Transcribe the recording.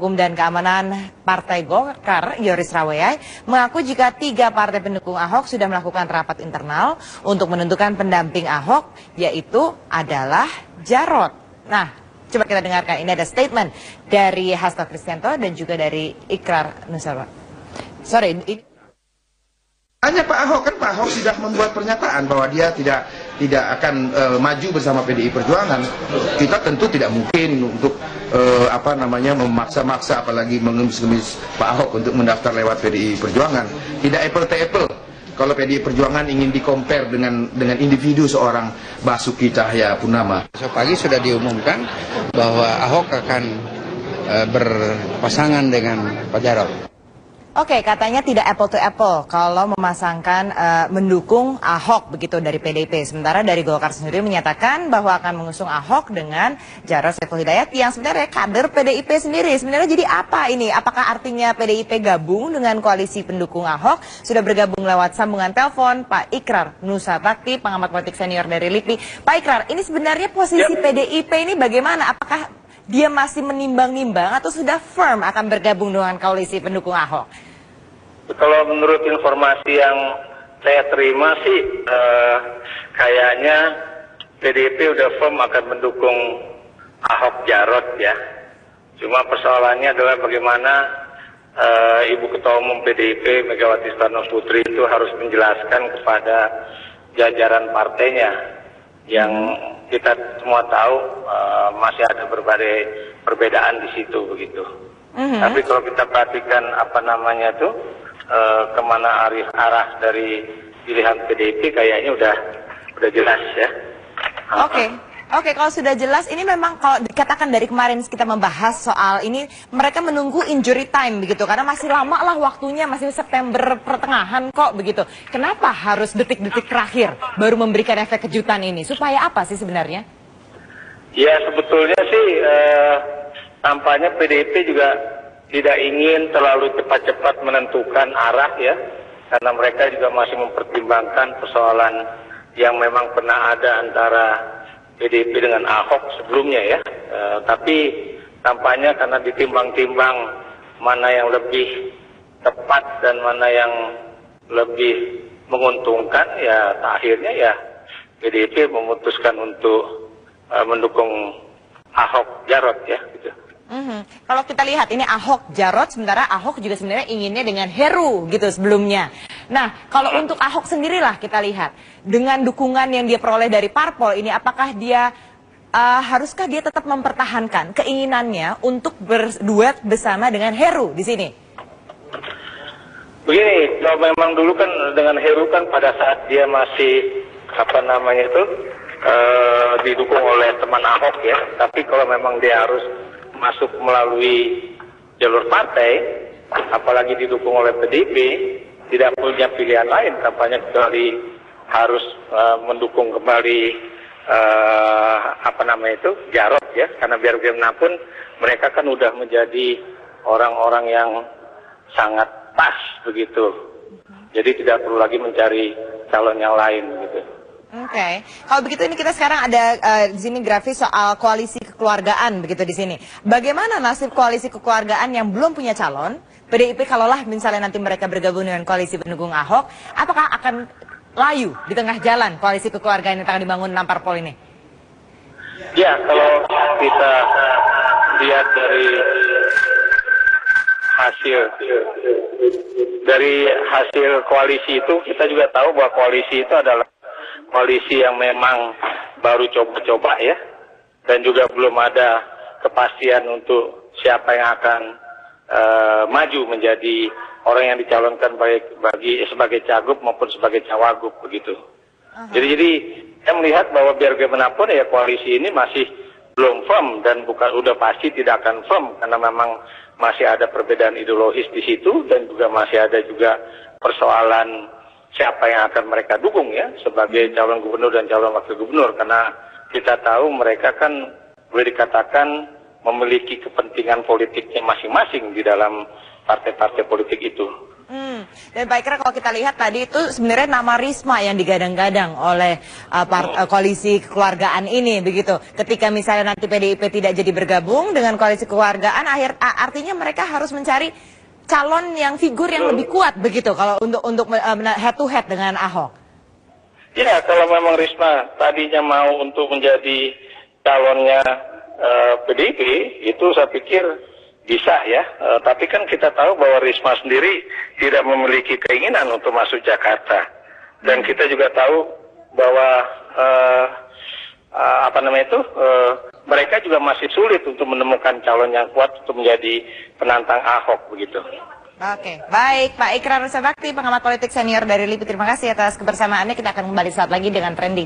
Hukum dan Keamanan Partai Golkar, Yoris Raweyai, mengaku jika 3 partai pendukung Ahok sudah melakukan rapat internal untuk menentukan pendamping Ahok, yaitu adalah Jarot. Nah, coba kita dengarkan, ini ada statement dari Hasto Kristianto dan juga dari Ikrar Nusantara. Hanya Pak Ahok, kan Pak Ahok sudah membuat pernyataan bahwa dia tidak akan maju bersama PDI Perjuangan. Kita tentu tidak mungkin untuk memaksa-maksa, apalagi mengemis-ngemis Pak Ahok untuk mendaftar lewat PDI Perjuangan. Tidak apple to apple. Kalau PDI Perjuangan ingin di-compare dengan individu seorang Basuki Cahayapurnama. Besok pagi sudah diumumkan bahwa Ahok akan berpasangan dengan Pak Jarot. Oke, katanya tidak apple to apple kalau memasangkan mendukung Ahok begitu dari PDIP. Sementara dari Golkar sendiri menyatakan bahwa akan mengusung Ahok dengan Jarod Saiful Hidayat yang sebenarnya kader PDIP sendiri. Sebenarnya jadi apa ini? Apakah artinya PDIP gabung dengan koalisi pendukung Ahok? Sudah bergabung lewat sambungan telepon Pak Ikrar Nusabakti, pengamat politik senior dari LIPI. Pak Ikrar, ini sebenarnya posisi PDIP ini bagaimana? Apakah dia masih menimbang-nimbang atau sudah firm akan bergabung dengan koalisi pendukung Ahok? Kalau menurut informasi yang saya terima sih, kayaknya PDIP udah firm akan mendukung Ahok Jarot ya. Cuma persoalannya adalah bagaimana Ibu Ketua Umum PDIP Megawati Soekarno Putri itu harus menjelaskan kepada jajaran partainya yang kita semua tahu masih ada berbagai perbedaan di situ begitu. Tapi kalau kita perhatikan kemana arah dari pilihan PDIP kayaknya udah jelas ya. Oke, kalau sudah jelas ini memang kalau dikatakan dari kemarin kita membahas soal ini mereka menunggu injury time begitu karena masih lama lah waktunya, masih September pertengahan kok begitu. Kenapa harus detik-detik terakhir baru memberikan efek kejutan ini? Supaya apa sih sebenarnya? Ya sebetulnya sih tampaknya PDIP juga tidak ingin terlalu cepat-cepat menentukan arah ya, karena mereka juga masih mempertimbangkan persoalan yang memang pernah ada antara PDIP dengan Ahok sebelumnya ya. Tapi tampaknya karena ditimbang-timbang mana yang lebih tepat dan mana yang lebih menguntungkan ya, akhirnya ya PDIP memutuskan untuk mendukung Ahok Jarot ya gitu. Kalau kita lihat ini Ahok Jarot, sementara Ahok juga sebenarnya inginnya dengan Heru gitu sebelumnya. Nah, kalau untuk Ahok sendirilah kita lihat dengan dukungan yang dia peroleh dari parpol ini, apakah dia haruskah dia tetap mempertahankan keinginannya untuk berduet bersama dengan Heru di sini? Begini, kalau memang dulu kan dengan Heru kan pada saat dia masih didukung oleh teman Ahok ya. Tapi kalau memang dia harus masuk melalui jalur partai, apalagi didukung oleh PDIP, tidak punya pilihan lain tampaknya kecuali harus mendukung kembali Jarot ya, karena biar bagaimanapun mereka kan udah menjadi orang-orang yang sangat pas begitu, jadi tidak perlu lagi mencari calon yang lain gitu. Oke, kalau begitu ini kita sekarang ada di sini grafis soal koalisi kekeluargaan begitu di sini. Bagaimana nasib koalisi kekeluargaan yang belum punya calon? PDIP kalaulah misalnya nanti mereka bergabung dengan koalisi pendukung Ahok, apakah akan layu di tengah jalan koalisi kekeluargaan yang tengah dibangun 6 parpol ini? Ya, kalau kita lihat dari hasil koalisi itu, kita juga tahu bahwa koalisi itu adalah koalisi yang memang baru coba-coba ya, dan juga belum ada kepastian untuk siapa yang akan maju menjadi orang yang dicalonkan sebagai cagup maupun sebagai cawagup begitu. Jadi saya melihat bahwa biar bagaimanapun ya koalisi ini masih belum firm dan udah pasti tidak akan firm karena memang masih ada perbedaan ideologis di situ dan juga masih ada juga persoalan siapa yang akan mereka dukung ya sebagai calon gubernur dan calon wakil gubernur, karena kita tahu mereka kan boleh dikatakan memiliki kepentingan politiknya masing-masing di dalam partai-partai politik itu. Dan Pak Ikrar, kalau kita lihat tadi itu sebenarnya nama Risma yang digadang-gadang oleh koalisi kekeluargaan ini, begitu. Ketika misalnya nanti PDIP tidak jadi bergabung dengan koalisi kekeluargaan, artinya mereka harus mencari calon yang figur yang lebih kuat, begitu. Kalau untuk head to head dengan Ahok. Ya, kalau memang Risma tadinya mau untuk menjadi calonnya PDIP, itu saya pikir bisa ya, tapi kan kita tahu bahwa Risma sendiri tidak memiliki keinginan untuk masuk Jakarta, dan kita juga tahu bahwa mereka juga masih sulit untuk menemukan calon yang kuat untuk menjadi penantang Ahok begitu. Oke, baik Pak Ikrar Nusa Bakti, pengamat politik senior dari LIPI. Terima kasih atas kebersamaannya. Kita akan kembali saat lagi dengan trending.